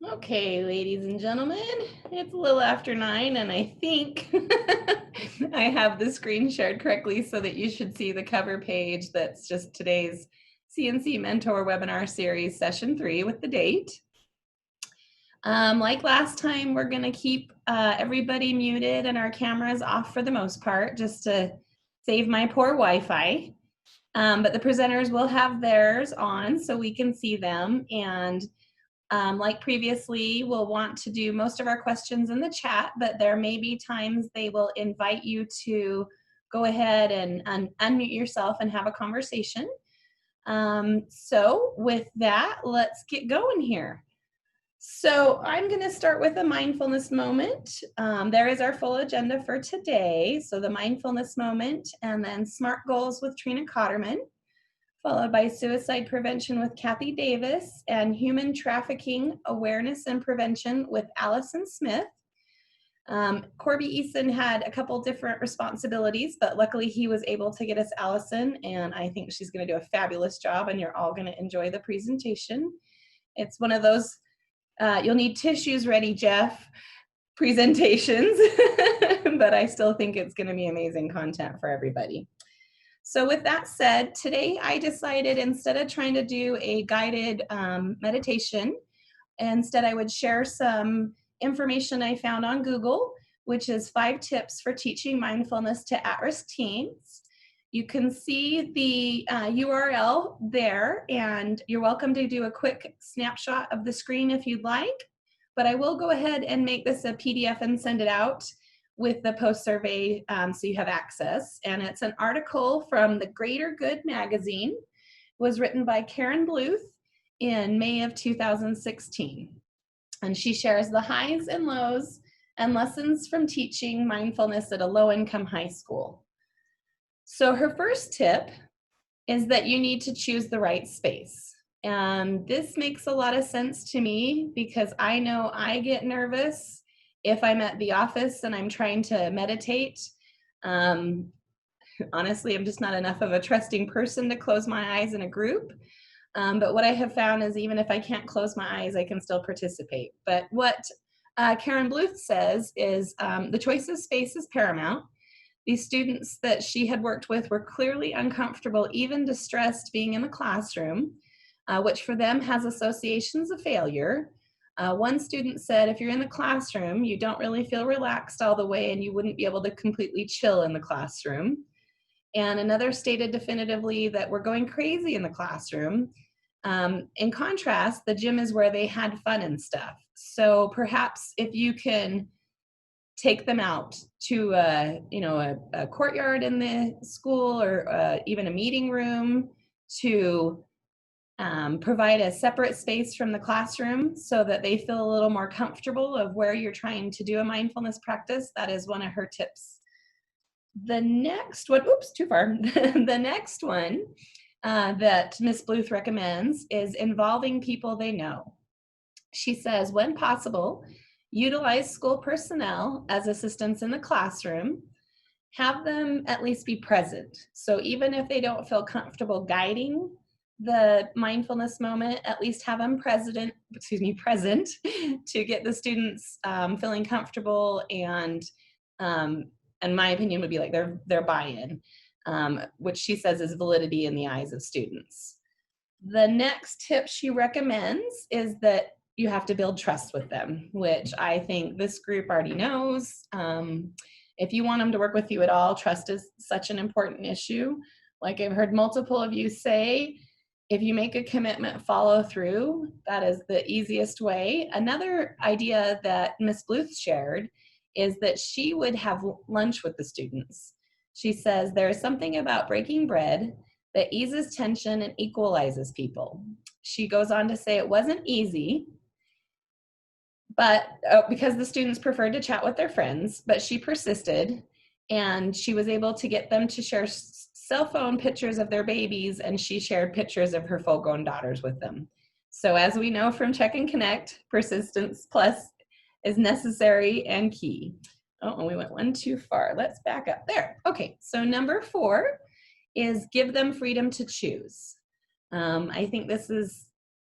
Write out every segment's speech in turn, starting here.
Okay, ladies and gentlemen, it's a little after 9, and I think I have the screen shared correctly so that you should see the cover page that's just today's CNC Mentor webinar series, session 3 with the date. Like last time, we're going to keep everybody muted and our cameras off for the most part, just to save my poor Wi-Fi. But the presenters will have theirs on so we can see them, and like previously, we'll want to do most of our questions in the chat, but there may be times they will invite you to go ahead and unmute yourself and have a conversation. So with that, let's get going here. So I'm going to start with a mindfulness moment. There is our full agenda for today. So the mindfulness moment, and then SMART goals with Trina Cotterman, followed by suicide prevention with Kathy Davis, and human trafficking awareness and prevention with Allison Smith. Corby Eason had a couple different responsibilities, but luckily he was able to get us Allison, and I think she's going to do a fabulous job, and you're all going to enjoy the presentation. It's one of those, you'll need tissues ready, Jeff, presentations, but I still think it's going to be amazing content for everybody. So with that said, today I decided instead of trying to do a guided meditation, instead I would share some information I found on Google, which is 5 tips for teaching mindfulness to at-risk teens. You can see the URL there, and you're welcome to do a quick snapshot of the screen if you'd like, but I will go ahead and make this a PDF and send it out with the post survey so you have access. And it's an article from the Greater Good magazine. It was written by Karen Bluth in May of 2016. And she shares the highs and lows and lessons from teaching mindfulness at a low-income high school. So her first tip is that you need to choose the right space. And this makes a lot of sense to me because I know I get nervous if I'm at the office and I'm trying to meditate. Honestly, I'm just not enough of a trusting person to close my eyes in a group. But what I have found is even if I can't close my eyes, I can still participate. But what Karen Bluth says is the choice of space is paramount. These students that she had worked with were clearly uncomfortable, even distressed being in the classroom, which for them has associations of failure. One student said, if you're in the classroom, you don't really feel relaxed all the way and you wouldn't be able to completely chill in the classroom. And another stated definitively that we're going crazy in the classroom. In contrast, the gym is where they had fun and stuff. So perhaps if you can take them out to a courtyard in the school or even a meeting room to provide a separate space from the classroom so that they feel a little more comfortable of where you're trying to do a mindfulness practice. That is one of her tips. The next one, oops, too far. The next one that Ms. Bluth recommends is involving people they know. She says, when possible, utilize school personnel as assistants in the classroom. Have them at least be present. So even if they don't feel comfortable guiding the mindfulness moment, at least have them present to get the students feeling comfortable and my opinion would be like their buy-in, which she says is validity in the eyes of students. The next tip she recommends is that you have to build trust with them, which I think this group already knows. If you want them to work with you at all, trust is such an important issue. Like I've heard multiple of you say, if you make a commitment, follow through. That is the easiest way. Another idea that Ms. Bluth shared is that she would have lunch with the students. She says, there is something about breaking bread that eases tension and equalizes people. She goes on to say it wasn't easy, but because the students preferred to chat with their friends, but she persisted and she was able to get them to share cell phone pictures of their babies, and she shared pictures of her full-grown daughters with them. So as we know from Check and Connect, persistence plus is necessary and key. Oh, we went one too far. Let's back up there. Okay, so number 4 is give them freedom to choose. I think this is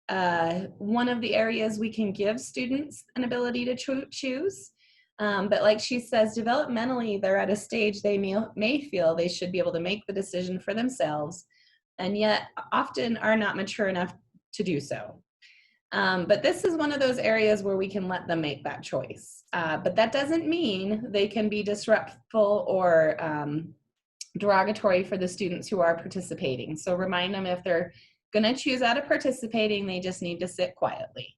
one of the areas we can give students an ability to choose. But like she says, developmentally, they're at a stage they may feel they should be able to make the decision for themselves, and yet often are not mature enough to do so. But this is one of those areas where we can let them make that choice. But that doesn't mean they can be disruptful or derogatory for the students who are participating. So remind them if they're going to choose out of participating, they just need to sit quietly.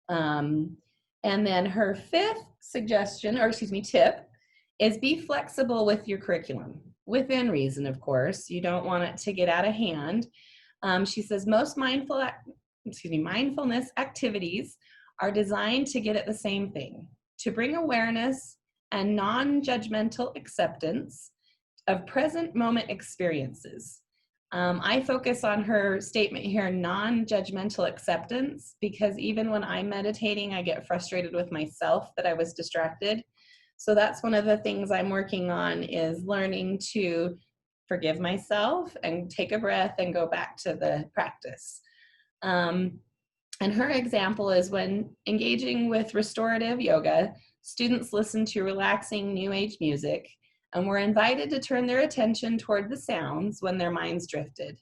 And then her fifth suggestion, or excuse me, tip, is be flexible with your curriculum, within reason, of course. You don't want it to get out of hand. She says most mindfulness activities are designed to get at the same thing, to bring awareness and non-judgmental acceptance of present moment experiences. I focus on her statement here, non-judgmental acceptance, because even when I'm meditating, I get frustrated with myself that I was distracted. So that's one of the things I'm working on, is learning to forgive myself and take a breath and go back to the practice. And her example is when engaging with restorative yoga, students listen to relaxing new age music and were invited to turn their attention toward the sounds when their minds drifted,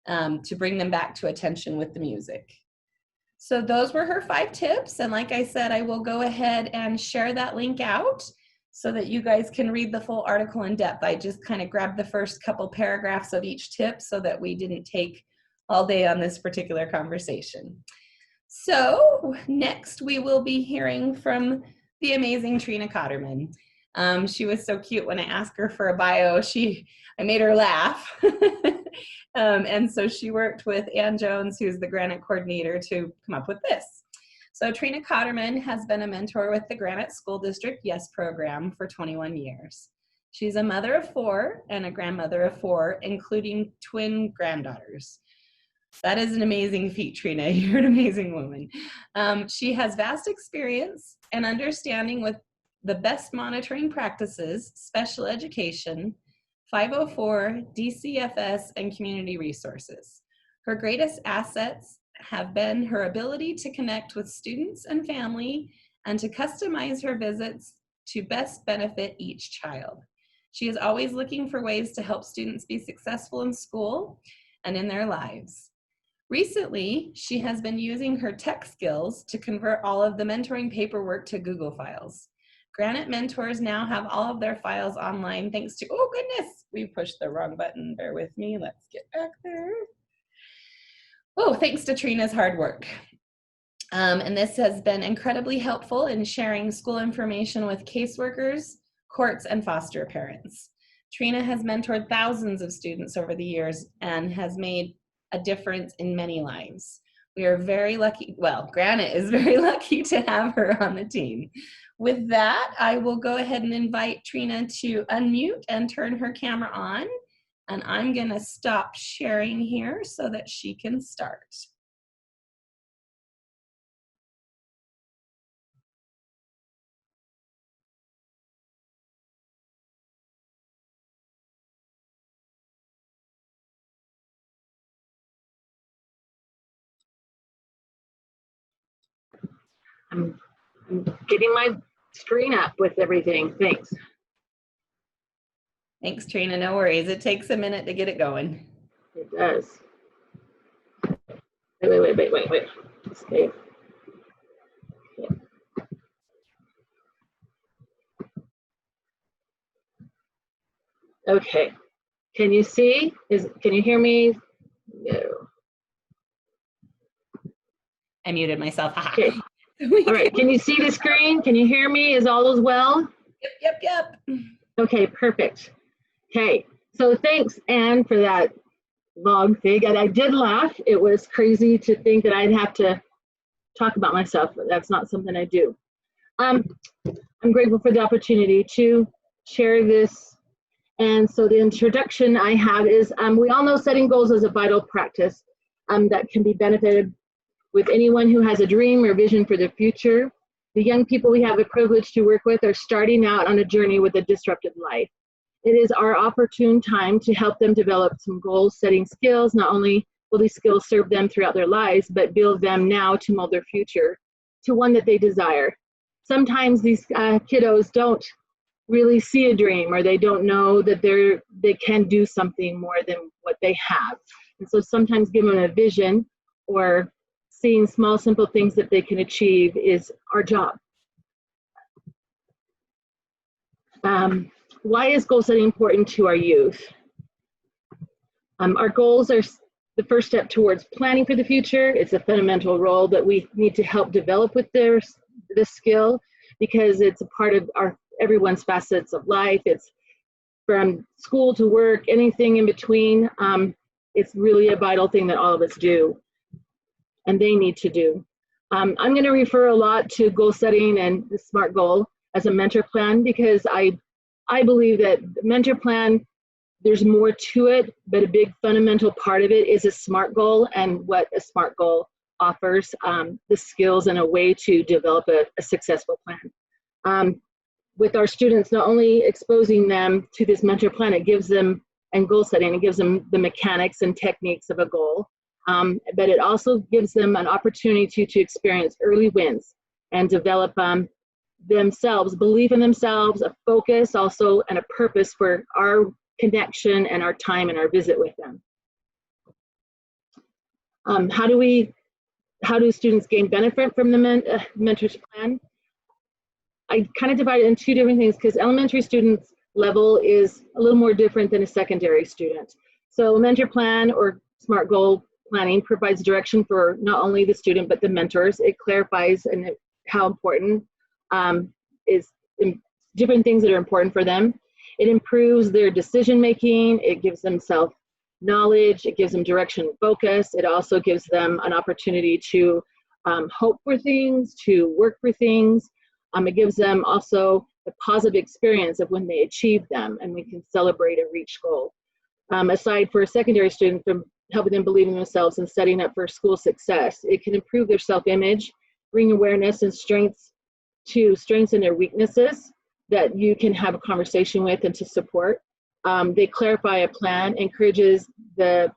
to bring them back to attention with the music. So those were her 5 tips. And like I said, I will go ahead and share that link out so that you guys can read the full article in depth. I just kind of grabbed the first couple paragraphs of each tip so that we didn't take all day on this particular conversation. So next we will be hearing from the amazing Trina Cotterman. She was so cute when I asked her for a bio. I made her laugh. And so she worked with Ann Jones, who's the Granite coordinator, to come up with this. So Trina Cotterman has been a mentor with the Granite School District YES program for 21 years. She's a mother of 4 and a grandmother of 4, including twin granddaughters. That is an amazing feat, Trina. You're an amazing woman. She has vast experience and understanding with the best monitoring practices, special education, 504, DCFS, and community resources. Her greatest assets have been her ability to connect with students and family and to customize her visits to best benefit each child. She is always looking for ways to help students be successful in school and in their lives. Recently, she has been using her tech skills to convert all of the mentoring paperwork to Google files. Granite mentors now have all of their files online thanks to, oh goodness, we pushed the wrong button, bear with me, let's get back there. Oh, thanks to Trina's hard work. And this has been incredibly helpful in sharing school information with caseworkers, courts, and foster parents. Trina has mentored thousands of students over the years and has made a difference in many lives. We are very lucky, well, Granite is very lucky to have her on the team. With that, I will go ahead and invite Trina to unmute and turn her camera on. And I'm gonna stop sharing here so that she can start. I'm getting my screen up with everything. Thanks. Thanks, Trina. No worries. It takes a minute to get it going. It does. Wait. Okay. Okay. Can you see? Can you hear me? No. I muted myself. Okay. All right. Can you see the screen? Can you hear me? Is all well? Yep. Okay, perfect. Okay. So thanks, Anne, for that log thing. And I did laugh. It was crazy to think that I'd have to talk about myself, but that's not something I do. I'm grateful for the opportunity to share this. And so the introduction I have is, we all know setting goals is a vital practice that can be benefited with anyone who has a dream or vision for the future. The young people we have the privilege to work with are starting out on a journey with a disrupted life. It is our opportune time to help them develop some goal-setting skills, not only will these skills serve them throughout their lives, but build them now to mold their future to one that they desire. Sometimes these kiddos don't really see a dream, or they don't know that they can do something more than what they have. And so sometimes giving them a vision or seeing small, simple things that they can achieve is our job. Why is goal setting important to our youth? Our goals are the first step towards planning for the future. It's a fundamental role that we need to help develop with this skill, because it's a part of everyone's facets of life. It's from school to work, anything in between. It's really a vital thing that all of us do, and they need to do. I'm going to refer a lot to goal setting and the SMART goal as a mentor plan, because I believe that the mentor plan, there's more to it, but a big fundamental part of it is a SMART goal, and what a SMART goal offers the skills and a way to develop a successful plan. With our students, not only exposing them to this mentor plan, it gives them, and goal setting, it gives them the mechanics and techniques of a goal, but it also gives them an opportunity to experience early wins and develop themselves, believe in themselves, a focus also, and a purpose for our connection and our time and our visit with them. How do students gain benefit from the mentor's plan? I kind of divide it in two different things, because elementary students level is a little more different than a secondary student. So a mentor plan or SMART goal planning provides direction for not only the student but the mentors. It clarifies how important is different things that are important for them. It improves their decision making. It gives them self-knowledge. It gives them direction and focus. It also gives them an opportunity to hope for things, to work for things. It gives them also a positive experience of when they achieve them, and we can celebrate a reached goal. Aside for a secondary student, from helping them believe in themselves and setting up for school success, it can improve their self-image, bring awareness and strengths and their weaknesses that you can have a conversation with and to support. They clarify a plan, encourages them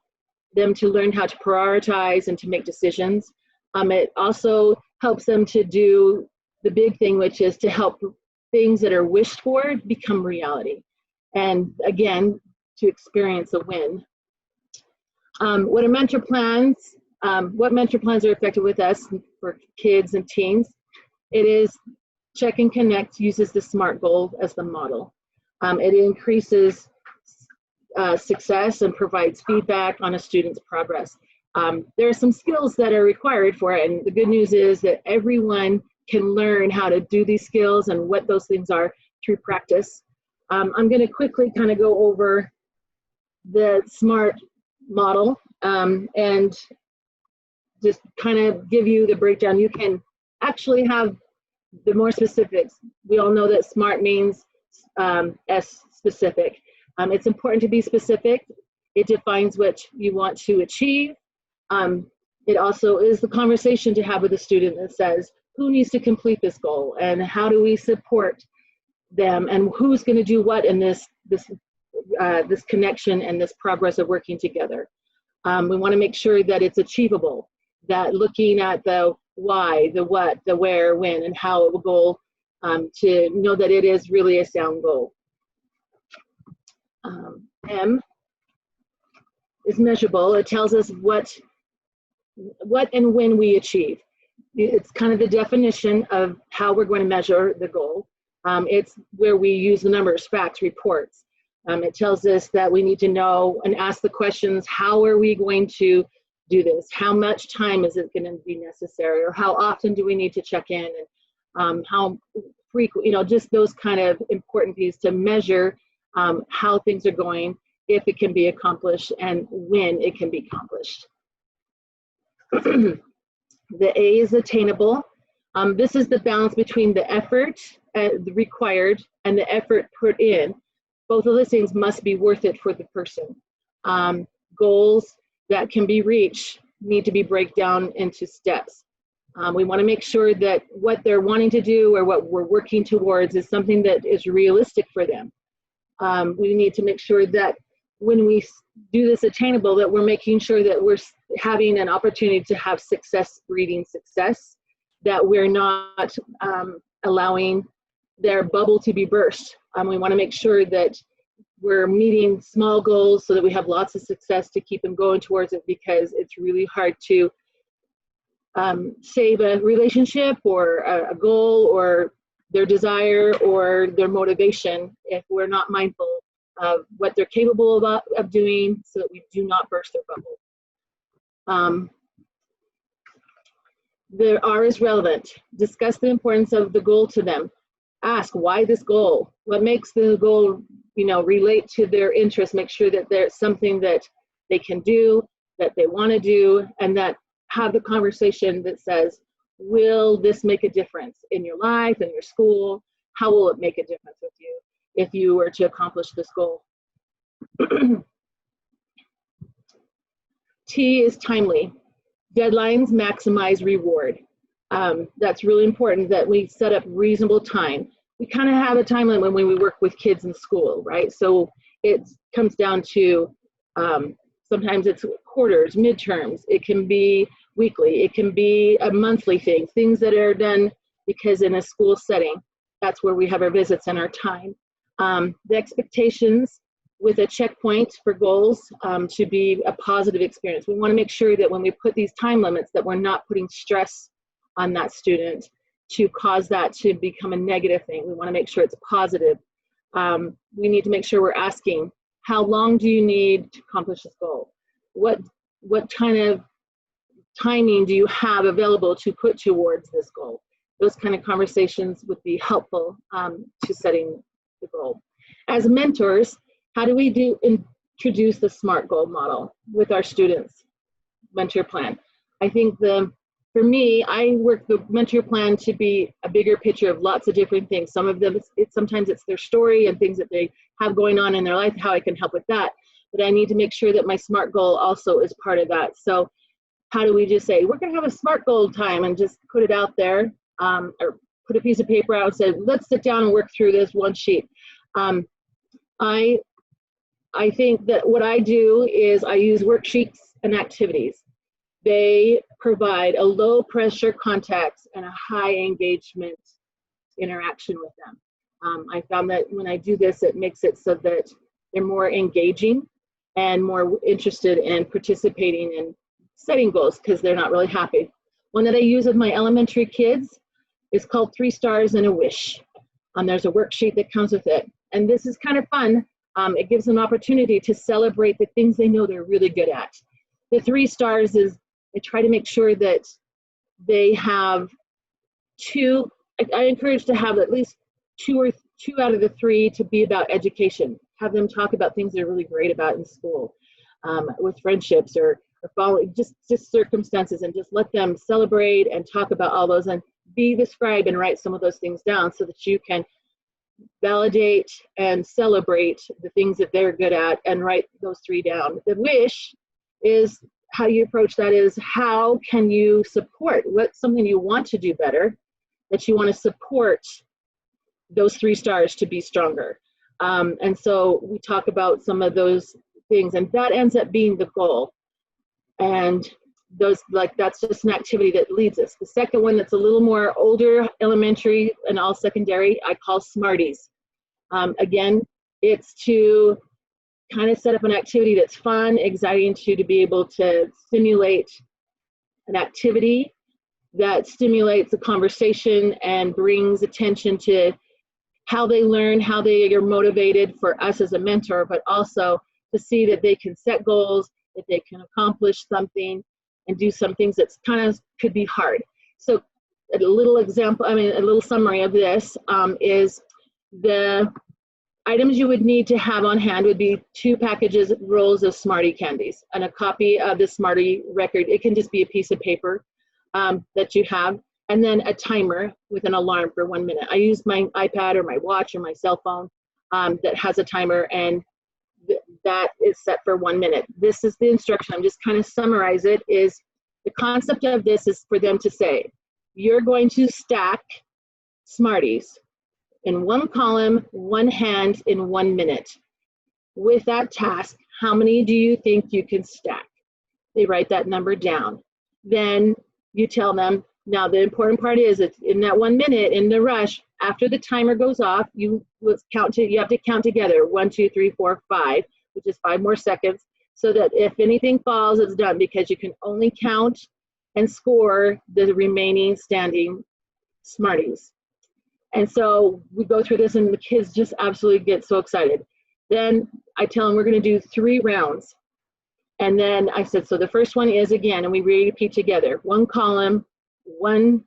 to learn how to prioritize and to make decisions. It also helps them to do the big thing, which is to help things that are wished for become reality. And again, to experience a win. What mentor plans are effective with us for kids and teens? It is Check and Connect uses the SMART goal as the model. It increases success and provides feedback on a student's progress. There are some skills that are required for it, and the good news is that everyone can learn how to do these skills and what those things are through practice. I'm going to quickly kind of go over the SMART model and just kind of give you the breakdown. You can actually have the more specifics. We all know that SMART means S, specific. It's important to be specific. It defines what you want to achieve. It also is the conversation to have with the student that says, who needs to complete this goal, and how do we support them, and who's going to do what in this connection and this progress of working together. We want to make sure that it's achievable, that looking at the why, the what, the where, when, and how it will go, to know that it is really a sound goal. M is measurable. It tells us what and when we achieve. It's kind of the definition of how we're going to measure the goal. It's where we use the numbers, facts, reports. It tells us that we need to know and ask the questions, how are we going to do this? How much time is it going to be necessary? Or how often do we need to check in? And how frequent, just those kind of important pieces to measure how things are going, if it can be accomplished, and when it can be accomplished. The A is attainable. This is the balance between the effort required and the effort put in. Both of those things must be worth it for the person. Goals that can be reached need to be broken down into steps. We want to make sure that what they're wanting to do or what we're working towards is something that is realistic for them. We need to make sure that when we do this attainable, that we're making sure that we're having an opportunity to have success breeding success, that we're not allowing their bubble to be burst. We want to make sure that we're meeting small goals so that we have lots of success to keep them going towards it, because it's really hard to save a relationship or a goal or their desire or their motivation if we're not mindful of what they're capable of doing, so that we do not burst their bubble. The R is relevant. Discuss the importance of the goal to them. Ask why this goal, what makes the goal, relate to their interest. Make sure that there's something that they can do, that they want to do, and that have the conversation that says, will this make a difference in your life, in your school? How will it make a difference with you if you were to accomplish this goal? T is timely. Deadlines maximize reward. That's really important that we set up reasonable time. We kind of have a time limit when we work with kids in school, right? So it comes down to sometimes it's quarters, midterms. It can be weekly. It can be a monthly thing, things that are done because in a school setting, that's where we have our visits and our time. The expectations with a checkpoint for goals to be a positive experience. We want to make sure that when we put these time limits that we're not putting stress on that student to cause that to become a negative thing. We want to make sure it's positive. We need to make sure we're asking, how long do you need to accomplish this goal? What kind of timing do you have available to put towards this goal? Those kind of conversations would be helpful to setting the goal. As mentors, how do we introduce the SMART goal model with our students? Mentor plan. I think for me, I work the mentor plan to be a bigger picture of lots of different things. Some of them, sometimes it's their story and things that they have going on in their life, how I can help with that. But I need to make sure that my SMART goal also is part of that. So how do we just say, we're going to have a SMART goal time and just put it out there, or put a piece of paper out and say, let's sit down and work through this one sheet. I think that what I do is I use worksheets and activities. They provide a low pressure context and a high engagement interaction with them. I found that when I do this, it makes it so that they're more engaging and more interested in participating in setting goals because they're not really happy. One that I use with my elementary kids is called 3 Stars and a Wish. There's a worksheet that comes with it. And this is kind of fun. It gives them an opportunity to celebrate the things they know they're really good at. The 3 stars is I try to make sure that they have I encourage to have at least two out of the 3 to be about education. Have them talk about things they're really great about in school, with friendships or following just circumstances, and just let them celebrate and talk about all those and be the scribe and write some of those things down so that you can validate and celebrate the things that they're good at and write those 3 down. The wish is how you approach that is how can you support what's something you want to do better, that you want to support those 3 stars to be stronger. And so we talk about some of those things, and that ends up being the goal. And that's just an activity that leads us. The second one that's a little more older, elementary and all secondary, I call Smarties. Again, it's to kind of set up an activity that's fun, exciting to be able to stimulate an activity that stimulates a conversation and brings attention to how they learn, how they are motivated for us as a mentor, but also to see that they can set goals, that they can accomplish something and do some things that kind of could be hard. So a little example, a little summary of this is the items you would need to have on hand would be 2 rolls of Smartie candies and a copy of the Smartie record. It can just be a piece of paper that you have, and then a timer with an alarm for 1 minute. I use my iPad or my watch or my cell phone that has a timer, and that is set for 1 minute. This is the instruction. I'm just kind of summarize it. Is the concept of this is for them to say, you're going to stack Smarties in 1 column, 1 hand in 1 minute. With that task, how many do you think you can stack? They write that number down. Then you tell them, now the important part is it's in that 1 minute, in the rush, after the timer goes off, you have to count together, 1, 2, 3, 4, 5, which is 5 more seconds, so that if anything falls, it's done, because you can only count and score the remaining standing Smarties. And so we go through this and the kids just absolutely get so excited. Then I tell them we're going to do 3 rounds. And then I said, so the first one is again, and we repeat together, 1 column, one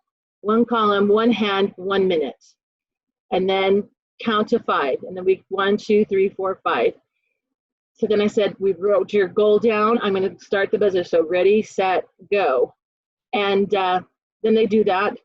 column, 1 hand, 1 minute. And then count to 5. And then we 1, 2, 3, 4, 5. So then I said, we wrote your goal down. I'm going to start the buzzer. So ready, set, go. And then they do that.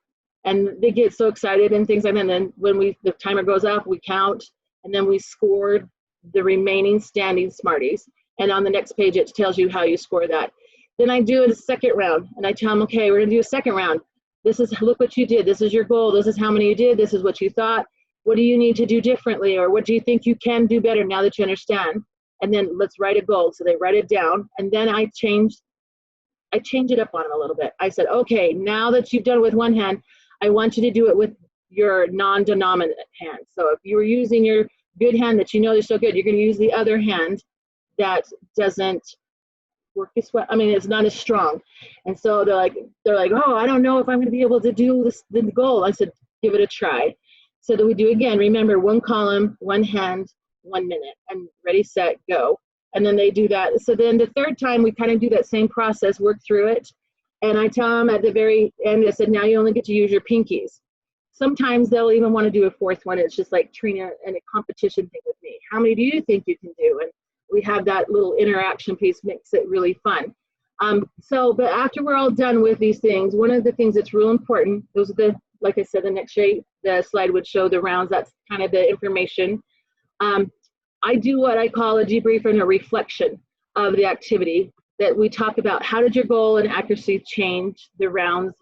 And they get so excited and things like that. And then when the timer goes up, we count. And then we scored the remaining standing Smarties. And on the next page, it tells you how you score that. Then I do a second round. And I tell them, okay, we're going to do a second round. Look what you did. This is your goal. This is how many you did. This is what you thought. What do you need to do differently? Or what do you think you can do better now that you understand? And then let's write a goal. So they write it down. And then I change it up on them a little bit. I said, okay, now that you've done it with one hand, I want you to do it with your non-dominant hand. So if you were using your good hand that you know is so good, you're going to use the other hand that doesn't work as well. I mean, it's not as strong. And so they're like, oh, I don't know if I'm going to be able to do the goal. I said, give it a try. So that we do again, remember, 1 column, 1 hand, 1 minute, and ready, set, go. And then they do that. So then the third time we kind of do that same process, work through it. And I tell them at the very end, I said, now you only get to use your pinkies. Sometimes they'll even want to do a fourth one. It's just like Trina and a competition thing with me. How many do you think you can do? And we have that little interaction piece, makes it really fun. But after we're all done with these things, one of the things that's real important, those are like I said, the next the slide would show the rounds. That's kind of the information. I do what I call a debrief and a reflection of the activity that we talk about. How did your goal and accuracy change the rounds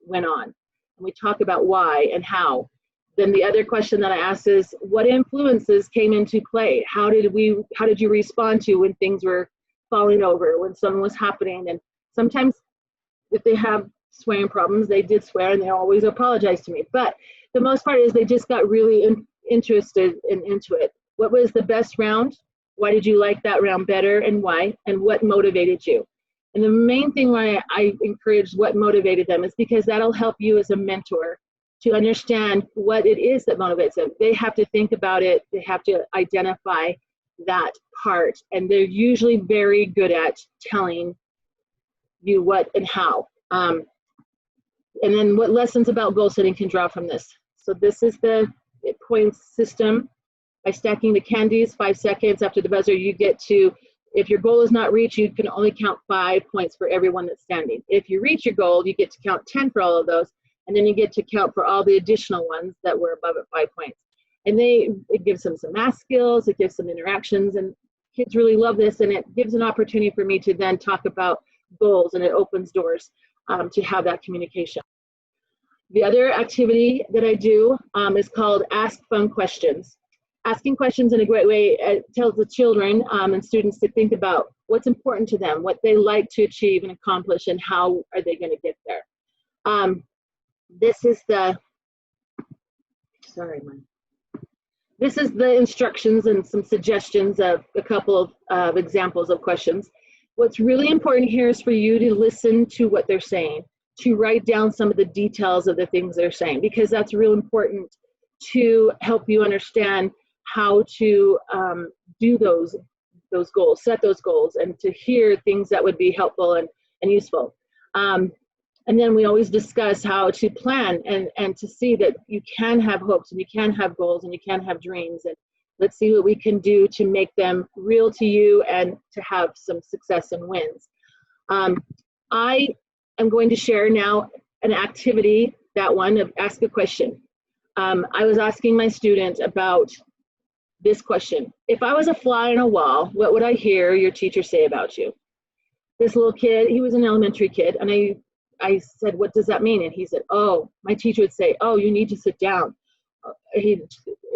went on? And we talk about why and how. Then the other question that I ask is, what influences came into play? How did you respond to when things were falling over, when something was happening? And sometimes if they have swearing problems, they did swear and they always apologize to me. But the most part is they just got really interested into it. What was the best round? Why did you like that round better, and why? And what motivated you? And the main thing why I encourage what motivated them is because that'll help you as a mentor to understand what it is that motivates them. They have to think about it. They have to identify that part. And they're usually very good at telling you what and how. And then what lessons about goal setting can draw from this. So this is the points system. By stacking the candies, 5 seconds after the buzzer, you get to, if your goal is not reached, you can only count 5 points for everyone that's standing. If you reach your goal, you get to count 10 for all of those, and then you get to count for all the additional ones that were above at 5 points. And it gives them some math skills, it gives some interactions, and kids really love this, and it gives an opportunity for me to then talk about goals, and it opens doors to have that communication. The other activity that I do is called Ask Fun Questions. Asking questions in a great way tells the children and students to think about what's important to them, what they like to achieve and accomplish, and how are they going to get there. This is the instructions and some suggestions of a couple of examples of questions. What's really important here is for you to listen to what they're saying, to write down some of the details of the things they're saying, because that's real important to help you understand how to do those goals, set those goals, and to hear things that would be helpful and useful. And then we always discuss how to plan and to see that you can have hopes and you can have goals and you can have dreams. And let's see what we can do to make them real to you and to have some success and wins. I am going to share now an activity, that one of ask a question. I was asking my student about this question. If I was a fly on a wall, what would I hear your teacher say about you? This little kid, he was an elementary kid, and I said, what does that mean? And he said, oh, my teacher would say, oh, you need to sit down. He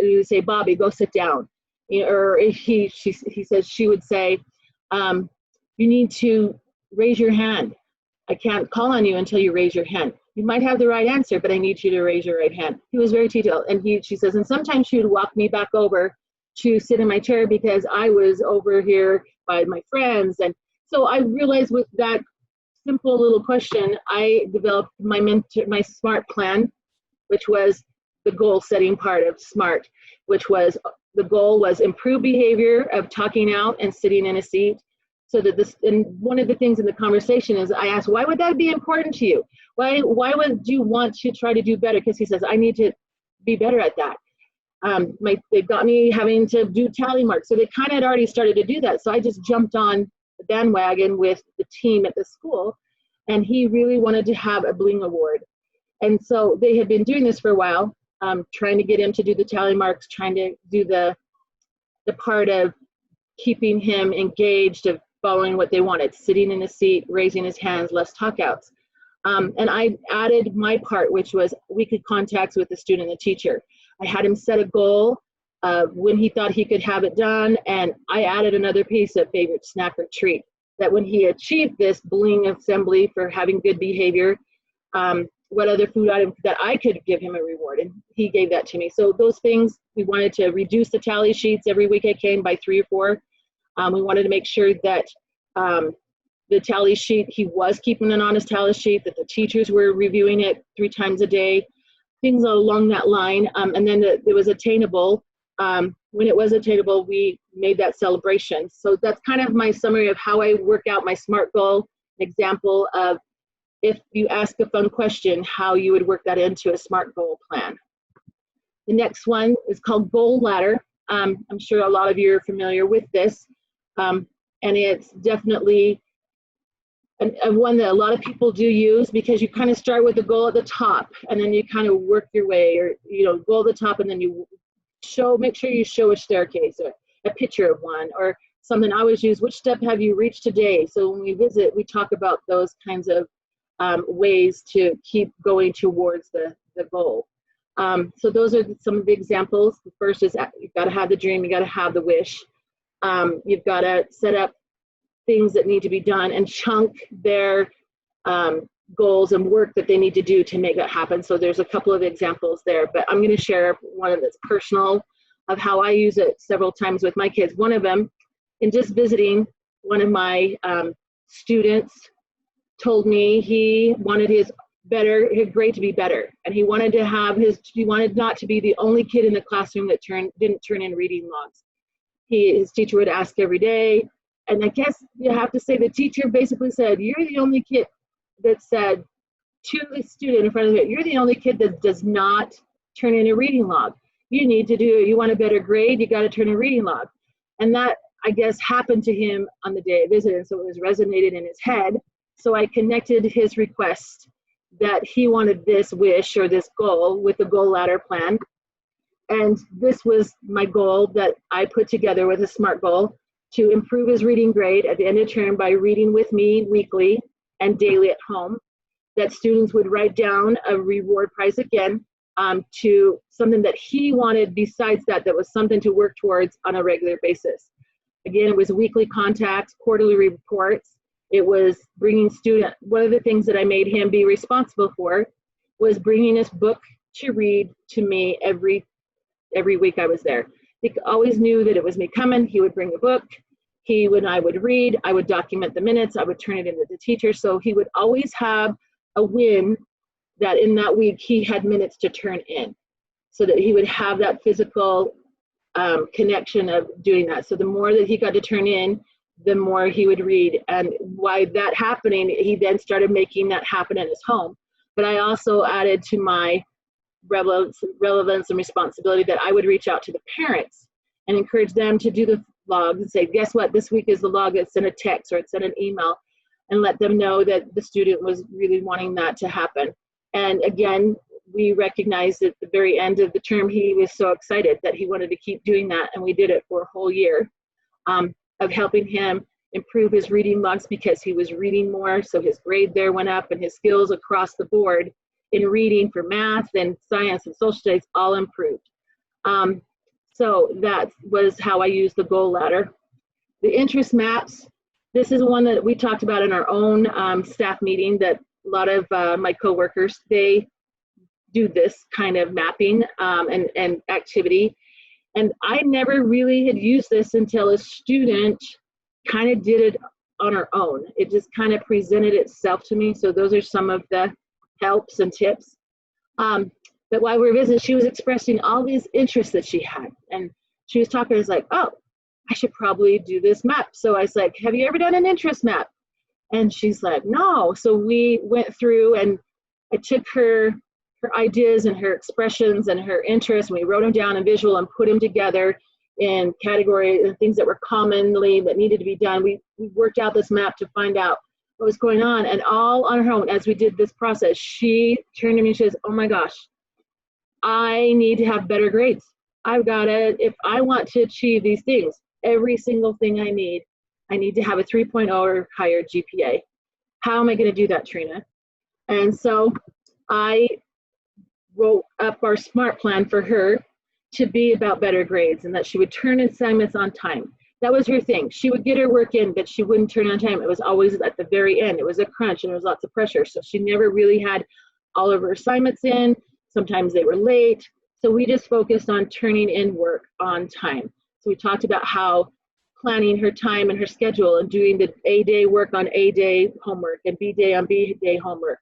would say, Bobby, go sit down. Or she would say, You need to raise your hand. I can't call on you until you raise your hand. You might have the right answer, but I need you to raise your right hand. He was very detailed. And she says, and sometimes she would walk me back over to sit in my chair because I was over here by my friends. And so I realized with that simple little question, I developed my SMART plan, which was the goal setting part of SMART, which was the goal was improve behavior of talking out and sitting in a seat. So that this, and one of the things in the conversation is I asked, why would that be important to you? Why would you want to try to do better? Because he says, I need to be better at that. They got me having to do tally marks. So they kind of had already started to do that. So I just jumped on the bandwagon with the team at the school, and he really wanted to have a bling award. And so they had been doing this for a while, trying to get him to do the tally marks, trying to do the part of keeping him engaged, of following what they wanted, sitting in a seat, raising his hands, less talkouts. And I added my part, which was weekly contacts with the student and the teacher. I had him set a goal of when he thought he could have it done, and I added another piece of favorite snack or treat, that when he achieved this bling assembly for having good behavior, what other food item that I could give him a reward, and he gave that to me. So those things, we wanted to reduce the tally sheets every week I came by 3 or 4. We wanted to make sure that the tally sheet, he was keeping an honest tally sheet, that the teachers were reviewing it 3 times a day, things along that line. And then it was attainable. When it was attainable, we made that celebration. So that's kind of my summary of how I work out my SMART goal, an example of if you ask a fun question, how you would work that into a SMART goal plan. The next one is called Goal Ladder. I'm sure a lot of you are familiar with this. And it's definitely one that a lot of people do use, because you kind of start with the goal at the top and then you kind of work your way, or, goal at the top, and then you make sure you show a staircase or a picture of one, or something I always use, which step have you reached today? So when we visit, we talk about those kinds of ways to keep going towards the goal. So those are some of the examples. The first is you've got to have the dream, you got to have the wish. You've got to set up things that need to be done and chunk their goals and work that they need to do to make that happen. So there's a couple of examples there, but I'm going to share one that's personal of how I use it several times with my kids. One of them, in just visiting, one of my students told me he wanted his grade to be better, and he wanted not to be the only kid in the classroom that didn't turn in reading logs. His teacher would ask every day, and I guess you have to say the teacher basically said, you're the only kid that said to the student in front of it, you're the only kid that does not turn in a reading log. You want a better grade, you got to turn a reading log. And that, I guess, happened to him on the day I visited, so it was resonated in his head. So I connected his request that he wanted this wish or this goal with the goal ladder plan. And this was my goal that I put together with a SMART goal to improve his reading grade at the end of term by reading with me weekly and daily at home. That students would write down a reward prize again to something that he wanted besides that was something to work towards on a regular basis. Again, it was weekly contacts, quarterly reports. It was bringing one of the things that I made him be responsible for was bringing his book to read to me every week I was there. He always knew that it was me coming. He would bring a book. When I would read, I would document the minutes. I would turn it into the teacher. So he would always have a win that in that week he had minutes to turn in, so that he would have that physical connection of doing that. So the more that he got to turn in, the more he would read. And by that happening, he then started making that happen in his home. But I also added to my relevance and responsibility that I would reach out to the parents and encourage them to do the logs and say, guess what, this week is the log. It's sent a text or it's sent an email, and let them know that the student was really wanting that to happen. And again, we recognized at the very end of the term, he was so excited that he wanted to keep doing that. And we did it for a whole year of helping him improve his reading logs, because he was reading more. So his grade there went up, and his skills across the board in reading for math and science and social studies all improved. So that was how I used the goal ladder. The interest maps, This is one that we talked about in our own staff meeting, that a lot of my coworkers, they do this kind of mapping and activity. And I never really had used this until a student kind of did it on her own. It just kind of presented itself to me. So those are some of the helps and tips. But while we were visiting, she was expressing all these interests that she had. And she was talking, I was like, oh, I should probably do this map. So I was like, have you ever done an interest map? And she's like, no. So we went through and I took her ideas and her expressions and her interests, and we wrote them down in visual and put them together in category and things that were commonly that needed to be done. We worked out this map to find out what was going on, and all on her own. As we did this process, she turned to me and she says, oh my gosh, I need to have better grades. I've got to, if I want to achieve these things, every single thing I need to have a 3.0 or higher GPA. How am I going to do that, Trina? And so I wrote up our SMART plan for her to be about better grades, and that she would turn assignments on time. That was her thing. She would get her work in, but she wouldn't turn on time. It was always at the very end. It was a crunch and there was lots of pressure. So she never really had all of her assignments in. Sometimes they were late. So we just focused on turning in work on time. So we talked about how planning her time and her schedule and doing the A day work on A day homework and B day on B day homework.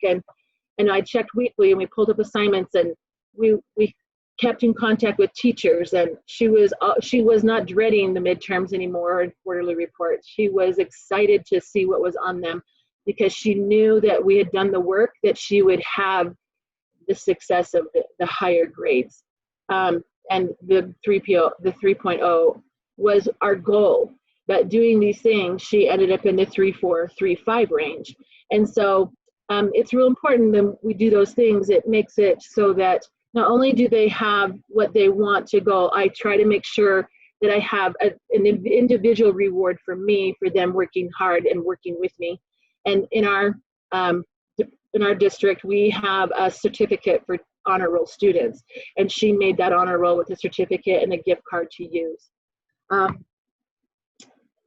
And I checked weekly, and we pulled up assignments, and we kept in contact with teachers, and she was not dreading the midterms anymore and quarterly reports. She was excited to see what was on them, because she knew that we had done the work, that she would have the success of the higher grades. And the 3.0 was our goal. But doing these things, she ended up in the 3.4, 3.5 range. And so it's real important that we do those things. It makes it so that not only do they have what they want to go, I try to make sure that I have an individual reward for me, for them working hard and working with me. And in our district, we have a certificate for honor roll students, and she made that honor roll with a certificate and a gift card to use.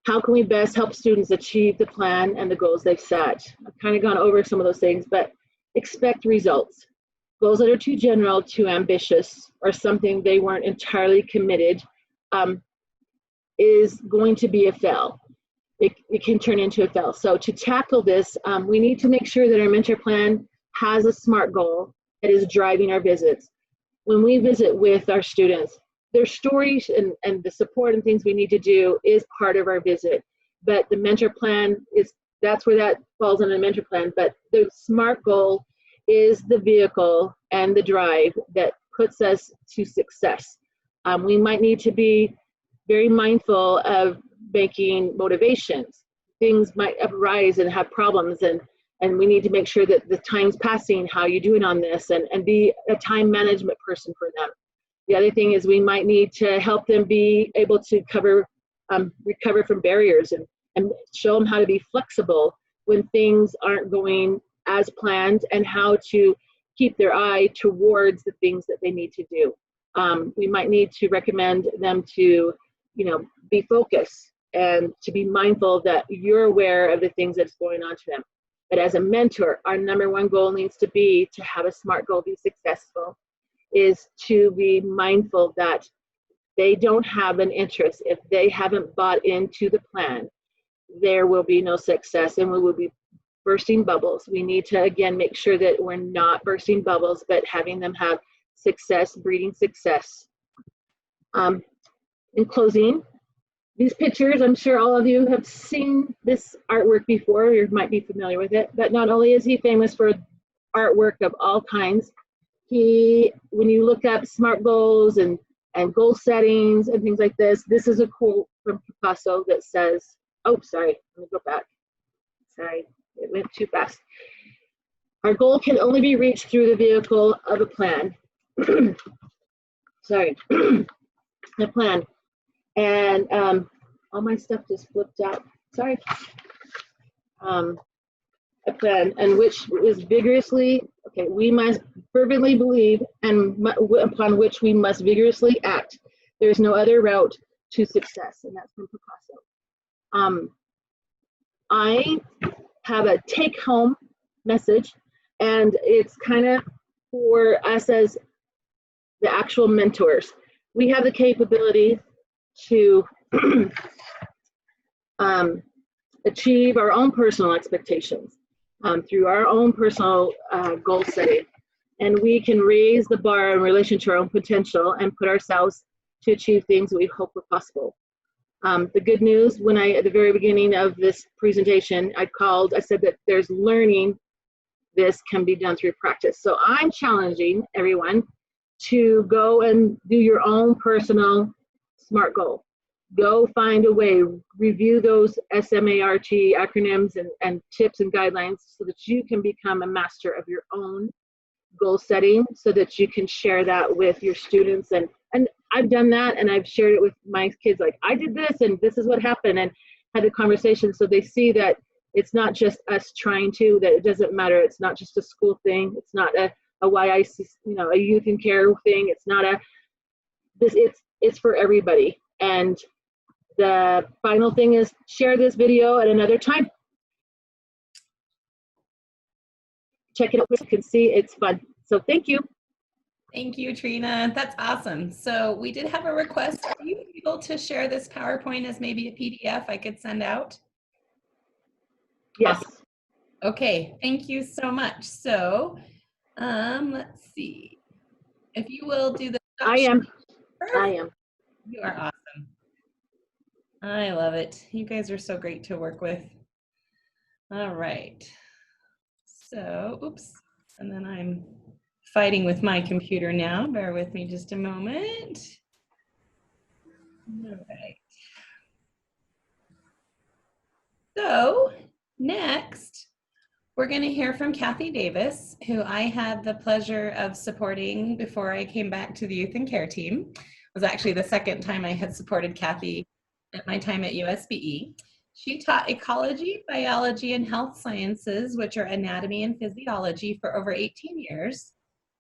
How can we best help students achieve the plan and the goals they've set? I've kind of gone over some of those things, but expect results. Goals that are too general, too ambitious, or something they weren't entirely committed is going to be a fail. It can turn into a fail. So to tackle this, we need to make sure that our mentor plan has a SMART goal that is driving our visits. When we visit with our students, their stories and the support and things we need to do is part of our visit. But the mentor plan that's where that falls on the mentor plan. But the SMART goal is the vehicle and the drive that puts us to success. We might need to be very mindful of making motivations. Things might arise and have problems, and we need to make sure that the time's passing, how you doing on this, and be a time management person for them. The other thing is we might need to help them be able to recover from barriers and show them how to be flexible when things aren't going as planned, and how to keep their eye towards the things that they need to do. We might need to recommend them to, be focused and to be mindful that you're aware of the things that's going on to them. But as a mentor, our number one goal needs to be to have a SMART goal be successful, is to be mindful that they don't have an interest. If they haven't bought into the plan, there will be no success, and we will be bursting bubbles. We need to, again, make sure that we're not bursting bubbles, but having them have success, breeding success. In closing, these pictures, I'm sure all of you have seen this artwork before, or might be familiar with it, but not only is he famous for artwork of all kinds, when you look up SMART goals and goal settings and things like this is a quote from Picasso that says, oh, sorry, let me go back. Sorry, it went too fast. Our goal can only be reached through the vehicle of a plan. Sorry, the plan. And all my stuff just flipped out. Sorry. A plan, and which is vigorously, we must fervently believe, and upon which we must vigorously act. There is no other route to success, and that's from Picasso. I have a take-home message, and it's kind of for us as the actual mentors. We have the capability to achieve our own personal expectations through our own personal goal setting. And we can raise the bar in relation to our own potential and put ourselves to achieve things that we hope are possible. The good news, when at the very beginning of this presentation, I said that there's learning. This can be done through practice. So I'm challenging everyone to go and do your own personal SMART goal. Go find a way, review those SMART acronyms and tips and guidelines so that you can become a master of your own goal setting, so that you can share that with your students. And I've done that, and I've shared it with my kids, like, I did this and this is what happened, and had a conversation so they see that it's not just us trying to, that it doesn't matter. It's not just a school thing. It's not a YIC, a youth and care thing. It's not it's for everybody. And the final thing is share this video at another time. Check it out. You can see it's fun. So thank you. Thank you, Trina. That's awesome. So we did have a request. Are you able to share this PowerPoint as maybe a PDF I could send out? Yes. Awesome. Okay, thank you so much. So let's see. If you will do the I am. You are awesome. I love it. You guys are so great to work with. All right. So, oops. And then I'm fighting with my computer now. Bear with me just a moment. All right. So next, we're going to hear from Kathy Davis, who I had the pleasure of supporting before I came back to the Youth and Care team. It was actually the second time I had supported Kathy at my time at USBE. She taught ecology, biology, and health sciences, which are anatomy and physiology, for over 18 years.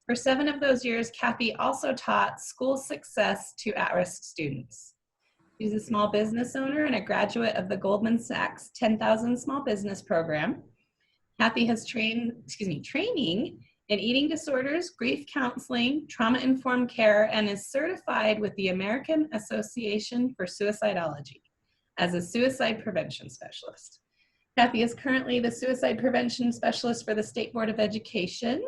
For 7 of those years, Kathy also taught school success to at-risk students. She's a small business owner and a graduate of the Goldman Sachs 10,000 Small Business Program. Kathy has training in eating disorders, grief counseling, trauma-informed care, and is certified with the American Association for Suicidology as a suicide prevention specialist. Kathy is currently the suicide prevention specialist for the State Board of Education,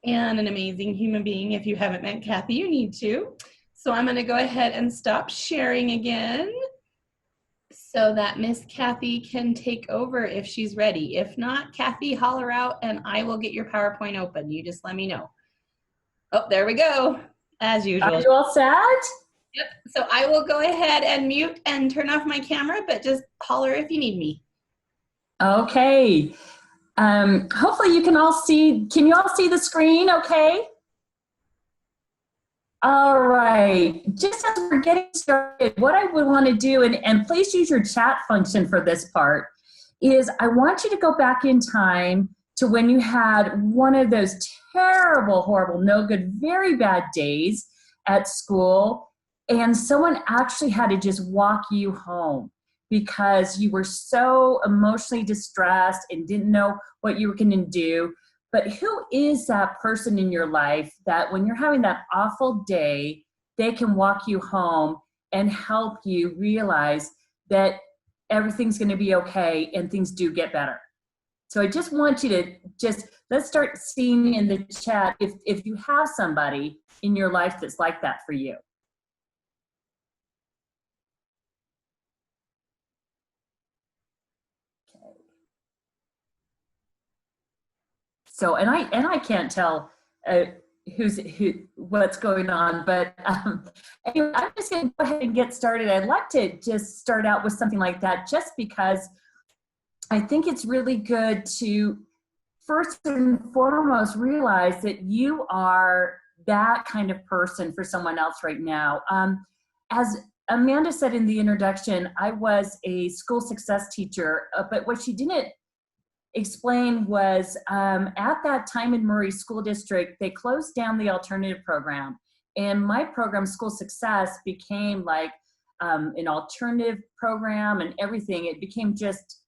and an amazing human being. If you haven't met Kathy, you need to. So I'm going to go ahead and stop sharing again so that Miss Kathy can take over if she's ready. If not, Kathy, holler out and I will get your PowerPoint open. You just let me know. Oh, there we go, as usual. Are you all set? Yep, so I will go ahead and mute and turn off my camera, but just holler if you need me. Okay. Hopefully you can all see, can you all see the screen okay? All right, just as we're getting started, what I would want to do, and please use your chat function for this part, is I want you to go back in time to when you had one of those terrible, horrible, no good, very bad days at school, and someone actually had to just walk you home because you were so emotionally distressed and didn't know what you were going to do. But who is that person in your life that when you're having that awful day, they can walk you home and help you realize that everything's going to be okay and things do get better? So I just want you to let's start seeing in the chat if you have somebody in your life that's like that for you. So, and I can't tell what's going on, but anyway, I'm just going to go ahead and get started. I'd like to just start out with something like that, just because I think it's really good to first and foremost realize that you are that kind of person for someone else right now. As Amanda said in the introduction, I was a school success teacher, but what she didn't explain was at that time in Murray School District, they closed down the alternative program. And my program, School Success, became like an alternative program and everything. It became just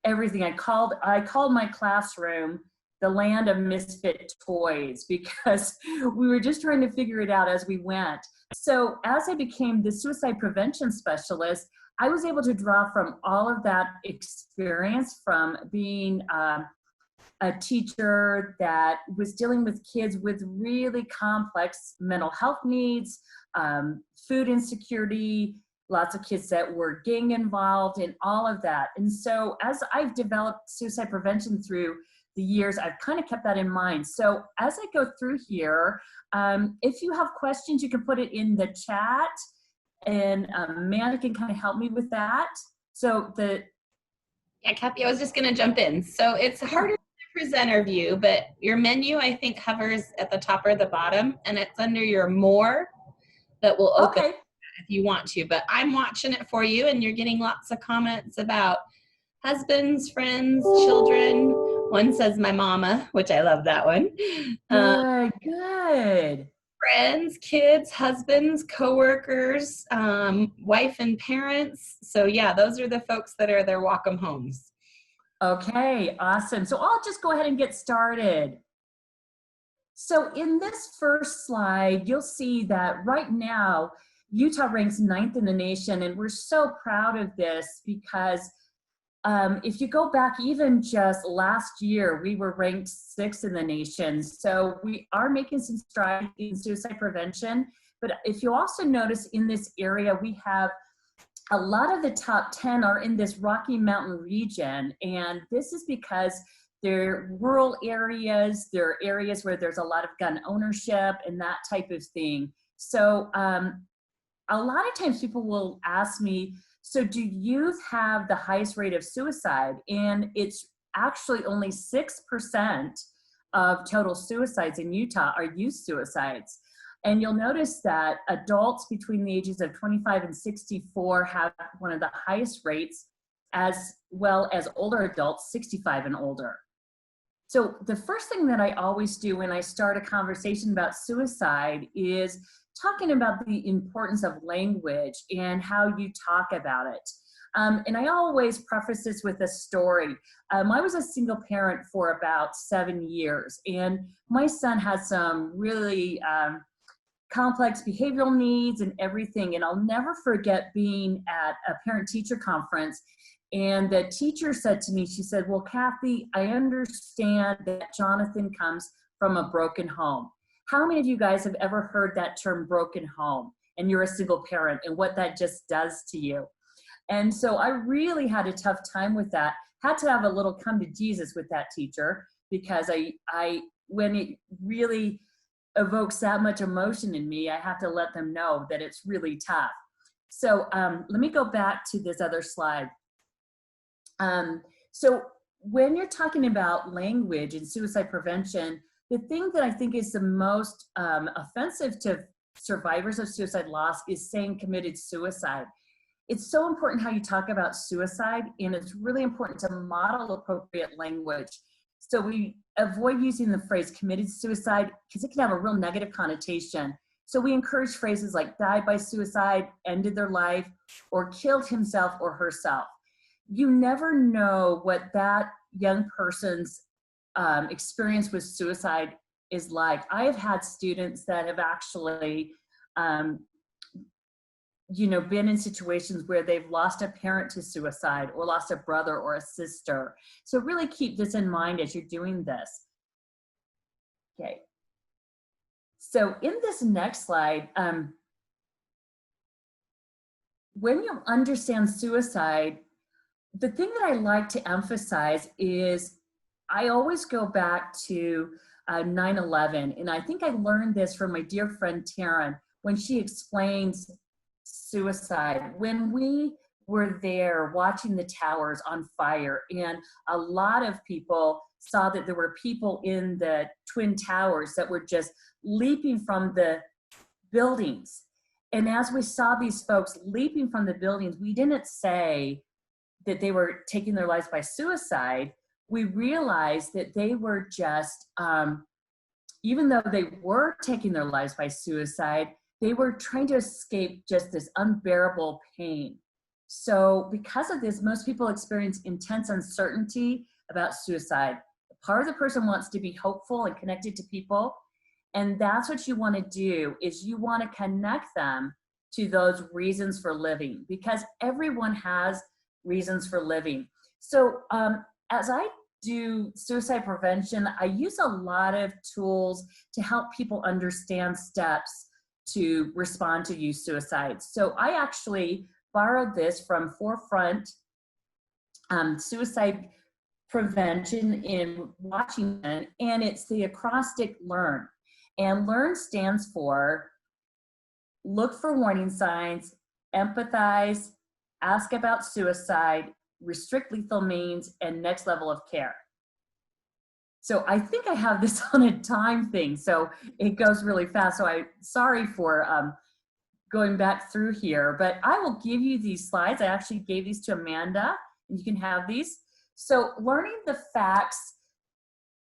everything. I called my classroom the land of misfit toys because we were just trying to figure it out as we went. So as I became the suicide prevention specialist, I was able to draw from all of that experience from being a teacher that was dealing with kids with really complex mental health needs, food insecurity, lots of kids that were gang involved, and all of that. And so as I've developed suicide prevention through the years, I've kind of kept that in mind. So as I go through here, if you have questions, you can put it in the chat, and Amanda can kind of help me with that. So Yeah, Kathy, I was just going to jump in. So it's harder to presenter view, but your menu, I think, hovers at the top or the bottom, and it's under your more that will open if you want to. But I'm watching it for you, and you're getting lots of comments about husbands, friends, children. One says my mama, which I love that one. Good. Friends, kids, husbands, coworkers, wife and parents. So yeah, those are the folks that are their walk-em homes. Okay, awesome. So I'll just go ahead and get started. So in this first slide, you'll see that right now, Utah ranks 9th in the nation, and we're so proud of this because if you go back even just last year, we were ranked 6th in the nation. So we are making some strides in suicide prevention. But if you also notice in this area, we have a lot of the top 10 are in this Rocky Mountain region. And this is because they're rural areas, they're areas where there's a lot of gun ownership and that type of thing. So a lot of times people will ask me, so do youth have the highest rate of suicide? And it's actually only 6% of total suicides in Utah are youth suicides. And you'll notice that adults between the ages of 25 and 64 have one of the highest rates, as well as older adults, 65 and older. So the first thing that I always do when I start a conversation about suicide is talking about the importance of language and how you talk about it. And I always preface this with a story. I was a single parent for about 7 years, and my son had some really complex behavioral needs and everything. And I'll never forget being at a parent-teacher conference, and the teacher said to me, she said, well, Kathy, I understand that Jonathan comes from a broken home. How many of you guys have ever heard that term broken home, and you're a single parent, and what that just does to you? And so I really had a tough time with that. Had to have a little come to Jesus with that teacher, because I when it really evokes that much emotion in me, I have to let them know that it's really tough. So let me go back to this other slide. So when you're talking about language and suicide prevention, the thing that I think is the most offensive to survivors of suicide loss is saying committed suicide. It's so important how you talk about suicide, and it's really important to model appropriate language. So we avoid using the phrase committed suicide because it can have a real negative connotation. So we encourage phrases like died by suicide, ended their life, or killed himself or herself. You never know what that young person's experience with suicide is like. I have had students that have actually, been in situations where they've lost a parent to suicide or lost a brother or a sister. So really keep this in mind as you're doing this. Okay. So in this next slide, when you understand suicide, the thing that I like to emphasize is I always go back to 9/11, and I think I learned this from my dear friend Taryn when she explains suicide. When we were there watching the towers on fire, and a lot of people saw that there were people in the Twin Towers that were just leaping from the buildings. And as we saw these folks leaping from the buildings, we didn't say that they were taking their lives by suicide. We realized that they were just, even though they were taking their lives by suicide, they were trying to escape just this unbearable pain. So because of this, most people experience intense uncertainty about suicide. Part of the person wants to be hopeful and connected to people. And that's what you want to do, is you want to connect them to those reasons for living, because everyone has reasons for living. So as I do suicide prevention, I use a lot of tools to help people understand steps to respond to youth suicide. So I actually borrowed this from Forefront Suicide Prevention in Washington, and it's the acrostic LEARN. And LEARN stands for look for warning signs, empathize, ask about suicide, restrict lethal means, and next level of care. So I think I have this on a time thing, so it goes really fast. So I'm sorry for going back through here, but I will give you these slides. I actually gave these to Amanda, and you can have these. So learning the facts,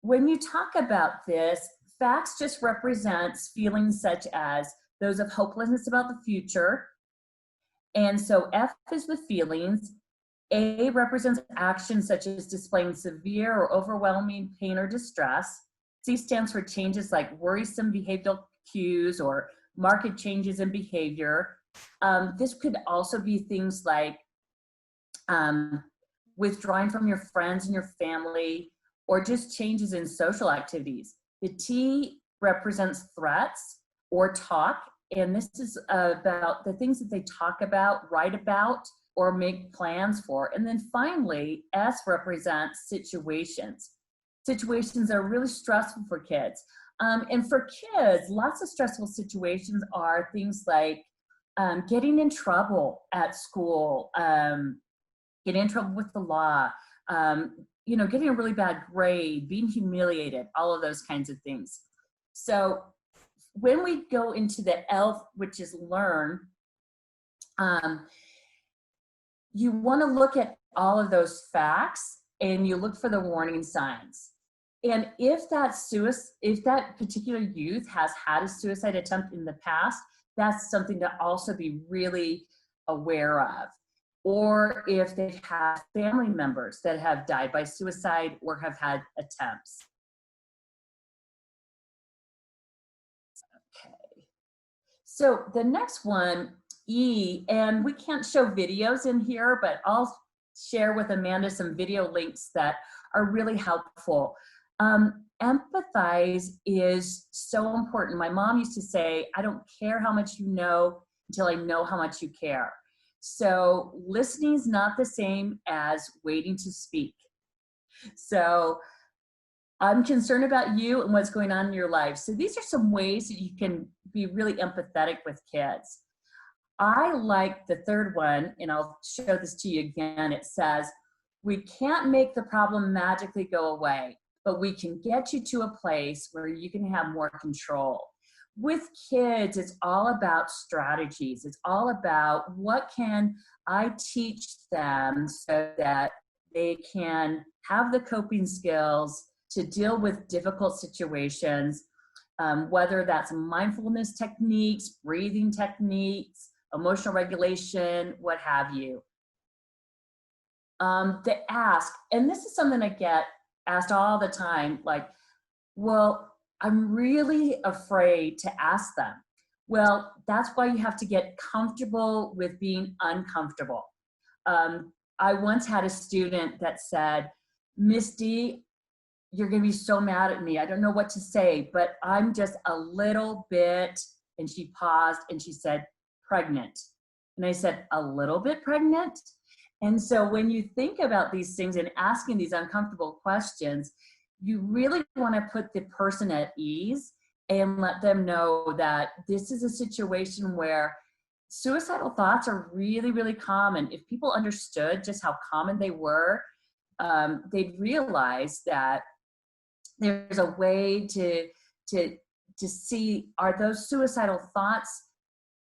when you talk about this, facts just represents feelings such as those of hopelessness about the future. And so F is the feelings. A represents actions such as displaying severe or overwhelming pain or distress. C stands for changes like worrisome behavioral cues or marked changes in behavior. This could also be things like withdrawing from your friends and your family, or just changes in social activities. The T represents threats or talk, and this is about the things that they talk about, write about, or make plans for. And then finally, S represents situations. Situations that are really stressful for kids. And for kids, lots of stressful situations are things like getting in trouble at school, getting in trouble with the law, you know, getting a really bad grade, being humiliated, all of those kinds of things. So when we go into the L, which is learn, you want to look at all of those facts and you look for the warning signs. And if that particular youth has had a suicide attempt in the past, that's something to also be really aware of. Or if they have family members that have died by suicide or have had attempts. Okay. So the next one, E, and we can't show videos in here, but I'll share with Amanda some video links that are really helpful. Empathize is so important. My mom used to say, I don't care how much you know until I know how much you care. So listening is not the same as waiting to speak. So I'm concerned about you and what's going on in your life. So these are some ways that you can be really empathetic with kids. I like the third one, and I'll show this to you again. It says, we can't make the problem magically go away, but we can get you to a place where you can have more control. With kids, it's all about strategies. It's all about what can I teach them so that they can have the coping skills to deal with difficult situations, whether that's mindfulness techniques, breathing techniques, emotional regulation, what have you. The ask, and this is something I get asked all the time, like, well, I'm really afraid to ask them. Well, that's why you have to get comfortable with being uncomfortable. I once had a student that said, Miss D, you're gonna be so mad at me. I don't know what to say, but I'm just a little bit, and she paused and she said, pregnant. And I said, a little bit pregnant? And so when you think about these things and asking these uncomfortable questions, you really want to put the person at ease and let them know that this is a situation where suicidal thoughts are really, really common. If people understood just how common they were, they'd realize that there's a way to see, are those suicidal thoughts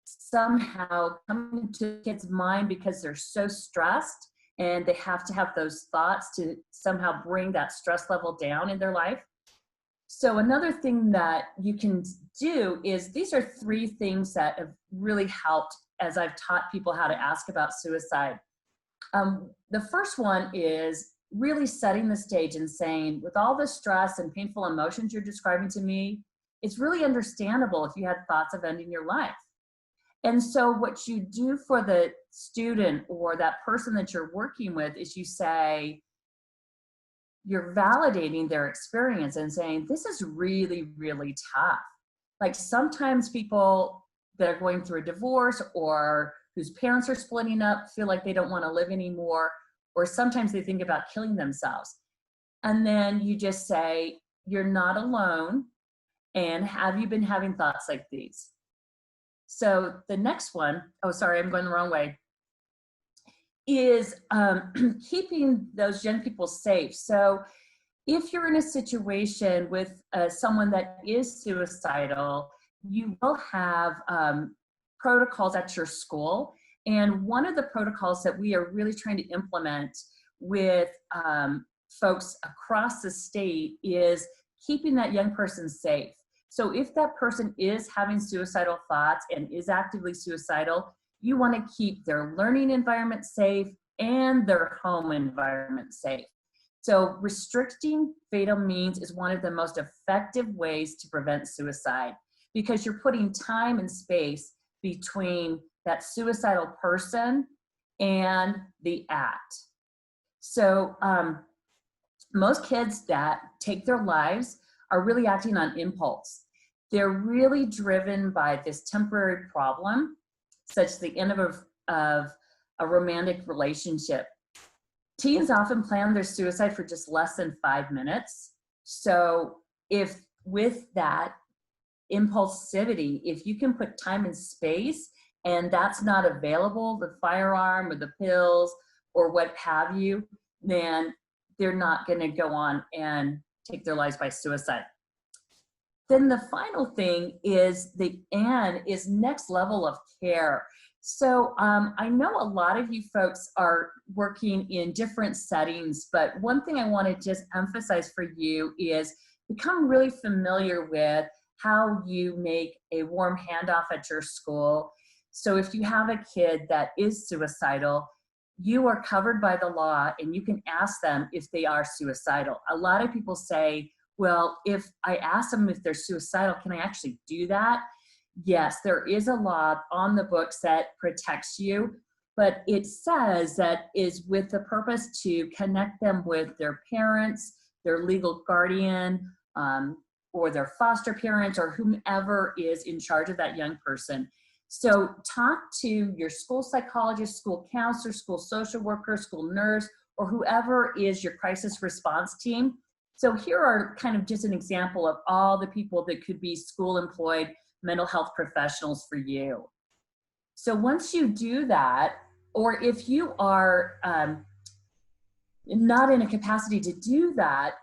somehow coming to kids' mind because they're so stressed and they have to have those thoughts to somehow bring that stress level down in their life. So another thing that you can do is, these are 3 things that have really helped as I've taught people how to ask about suicide. The first one is really setting the stage and saying, with all the stress and painful emotions you're describing to me, it's really understandable if you had thoughts of ending your life. And so what you do for the student or that person that you're working with is you say, you're validating their experience and saying, this is really, really tough. Like sometimes people that are going through a divorce or whose parents are splitting up feel like they don't want to live anymore, or sometimes they think about killing themselves. And then you just say, you're not alone, and have you been having thoughts like these? So the next one, oh, sorry, I'm going the wrong way, is keeping those young people safe. So if you're in a situation with someone that is suicidal, you will have protocols at your school. And one of the protocols that we are really trying to implement with folks across the state is keeping that young person safe. So if that person is having suicidal thoughts and is actively suicidal, you want to keep their learning environment safe and their home environment safe. So restricting fatal means is one of the most effective ways to prevent suicide, because you're putting time and space between that suicidal person and the act. So most kids that take their lives are really acting on impulse. They're really driven by this temporary problem, such as the end of a romantic relationship. Teens often plan their suicide for just less than 5 minutes. So if with that impulsivity, if you can put time and space and that's not available, the firearm or the pills or what have you, then they're not going to go on and take their lives by suicide. Then the final thing is the N is next level of care. So I know a lot of you folks are working in different settings, but one thing I want to just emphasize for you is become really familiar with how you make a warm handoff at your school. So if you have a kid that is suicidal, you are covered by the law and you can ask them if they are suicidal. A lot of people say, well, if I ask them if they're suicidal, can I actually do that? Yes, there is a law on the books that protects you, but it says that is with the purpose to connect them with their parents, their legal guardian, or their foster parents, or whomever is in charge of that young person. So talk to your school psychologist, school counselor, school social worker, school nurse, or whoever is your crisis response team. So here are kind of just an example of all the people that could be school employed mental health professionals for you. So once you do that, or if you are not in a capacity to do that,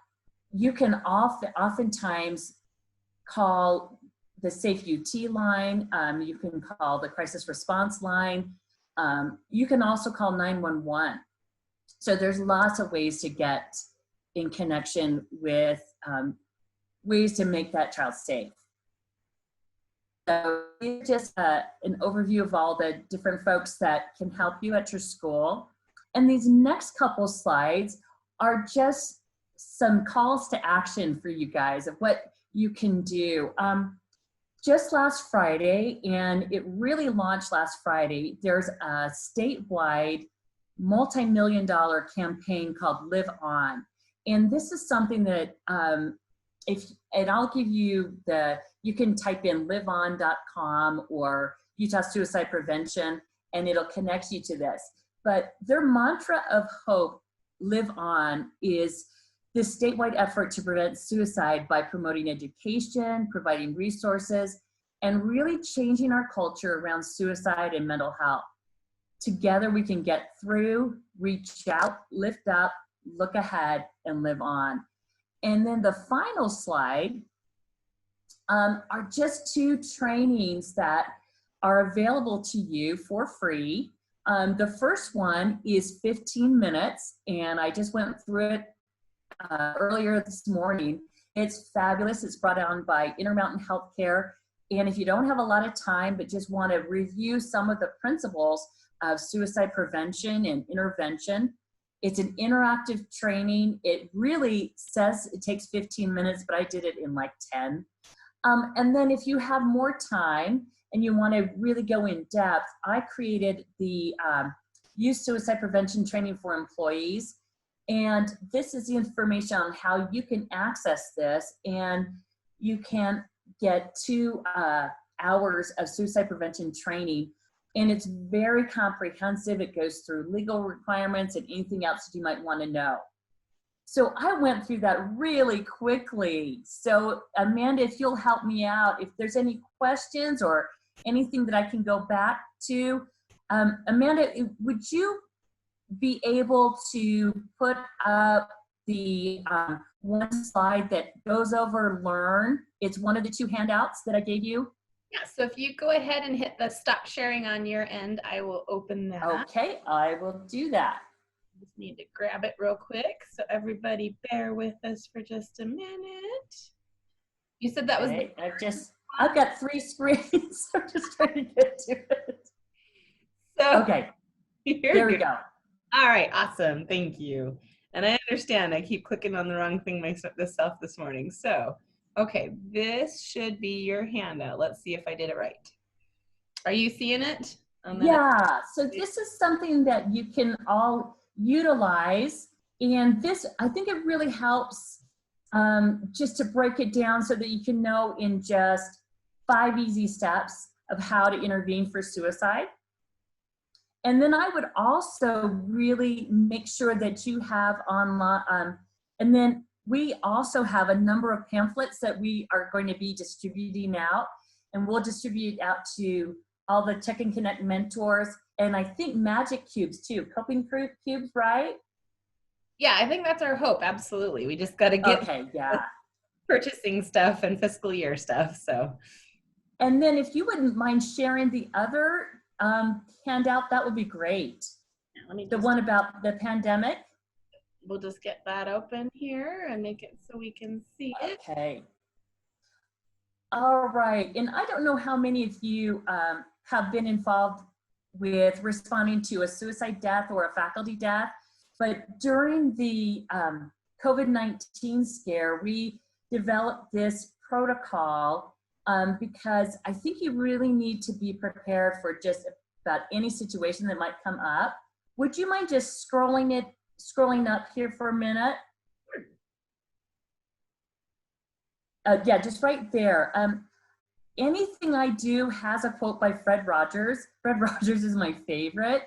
you can oftentimes call the Safe UT line, you can call the crisis response line, you can also call 911. So there's lots of ways to get in connection with ways to make that child safe. So it's just an overview of all the different folks that can help you at your school. And these next couple slides are just some calls to action for you guys of what you can do. Just last Friday, and it really launched last Friday, there's a statewide multi-million-dollar campaign called Live On. And this is something that, and I'll give you you can type in liveon.com or Utah Suicide Prevention, and it'll connect you to this. But their mantra of hope, Live On, is this statewide effort to prevent suicide by promoting education, providing resources, and really changing our culture around suicide and mental health. Together we can get through, reach out, lift up, look ahead, and live on. And then the final slide are just 2 trainings that are available to you for free. The first one is 15 minutes, and I just went through it earlier this morning. It's fabulous. It's brought on by Intermountain Healthcare. And if you don't have a lot of time, but just want to review some of the principles of suicide prevention and intervention, it's an interactive training. It really says it takes 15 minutes, but I did it in like 10. And then if you have more time and you want to really go in depth, I created the Youth Suicide Prevention Training for Employees. And this is the information on how you can access this, and you can get 2 hours of suicide prevention training. And it's very comprehensive. It goes through legal requirements and anything else that you might want to know. So I went through that really quickly. So Amanda, if you'll help me out, if there's any questions or anything that I can go back to. Amanda, would you be able to put up the one slide that goes over Learn? It's one of the 2 handouts that I gave you. Yeah, so if you go ahead and hit the stop sharing on your end, I will open that. Okay, I will do that. Just need to grab it real quick. So everybody bear with us for just a minute. You said that was okay, I've got 3 screens. I'm just trying to get to it. so Okay, here there we go. All right, awesome. Thank you. And I understand I keep clicking on the wrong thing myself this morning. So, okay, this should be your handout. Let's see if I did it right. Are you seeing it? Yeah, so this is something that you can all utilize. And this, I think it really helps just to break it down so that you can know in just 5 easy steps of how to intervene for suicide. And then I would also really make sure that you have online, and then we also have a number of pamphlets that we are going to be distributing out, and we'll distribute out to all the Check and Connect mentors, and I think magic cubes too, coping cubes, right? Yeah, I think that's our hope. Absolutely. We just got to get purchasing stuff and fiscal year stuff. So, and then if you wouldn't mind sharing the other handout, that would be great. The one about the pandemic. We'll just get that open here and make it so we can see it. Okay. All right. And I don't know how many of you have been involved with responding to a suicide death or a faculty death, but during the COVID-19 scare, we developed this protocol because I think you really need to be prepared for just about any situation that might come up. Would you mind just scrolling up here for a minute? Yeah, just right there. Anything I do has a quote by Fred Rogers. Fred Rogers is my favorite.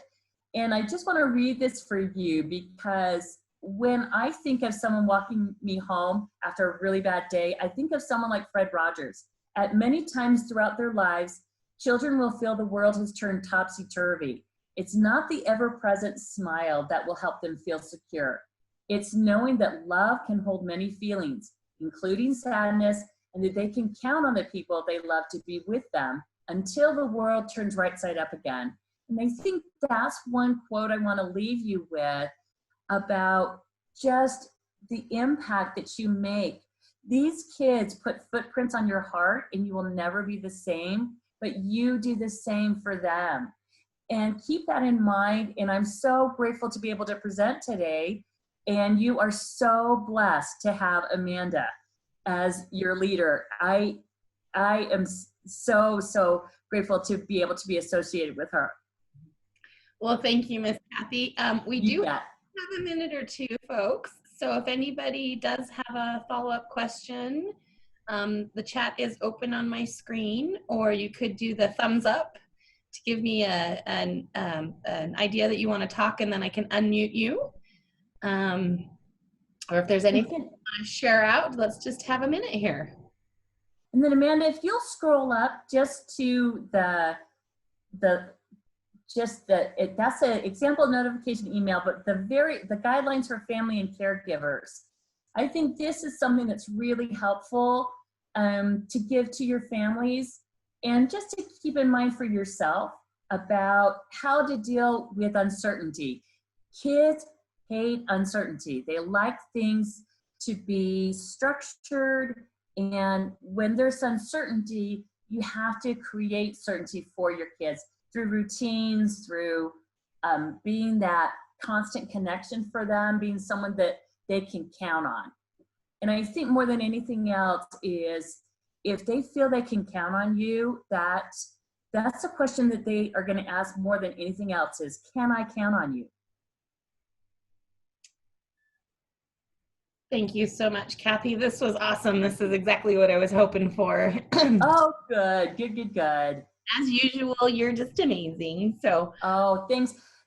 And I just want to read this for you because when I think of someone walking me home after a really bad day, I think of someone like Fred Rogers. At many times throughout their lives, children will feel the world has turned topsy-turvy. It's not the ever-present smile that will help them feel secure. It's knowing that love can hold many feelings, including sadness, and that they can count on the people they love to be with them until the world turns right side up again. And I think that's one quote I want to leave you with about just the impact that you make. These kids put footprints on your heart and you will never be the same, but you do the same for them. And keep that in mind. And I'm so grateful to be able to present today. And you are so blessed to have Amanda as your leader. I am so grateful to be able to be associated with her. Well, thank you, Miss Kathy. We do have a minute or two, folks. So if anybody does have a follow-up question, the chat is open on my screen, or you could do the thumbs up to give me an idea that you want to talk, and then I can unmute you. Or if there's anything you want to share out, let's just have a minute here. And then Amanda, if you'll scroll up just to that's an example notification email, but the guidelines for family and caregivers. I think this is something that's really helpful to give to your families, and just to keep in mind for yourself about how to deal with uncertainty. Kids hate uncertainty. They like things to be structured, and when there's uncertainty, you have to create certainty for your kids through routines, through being that constant connection for them, being someone that they can count on. And I think more than anything else is if they feel they can count on you, that's a question that they are going to ask more than anything else is, can I count on you? Thank you so much, Kathy. This was awesome. This is exactly what I was hoping for. Oh, good. As usual, you're just amazing. So, oh, thanks.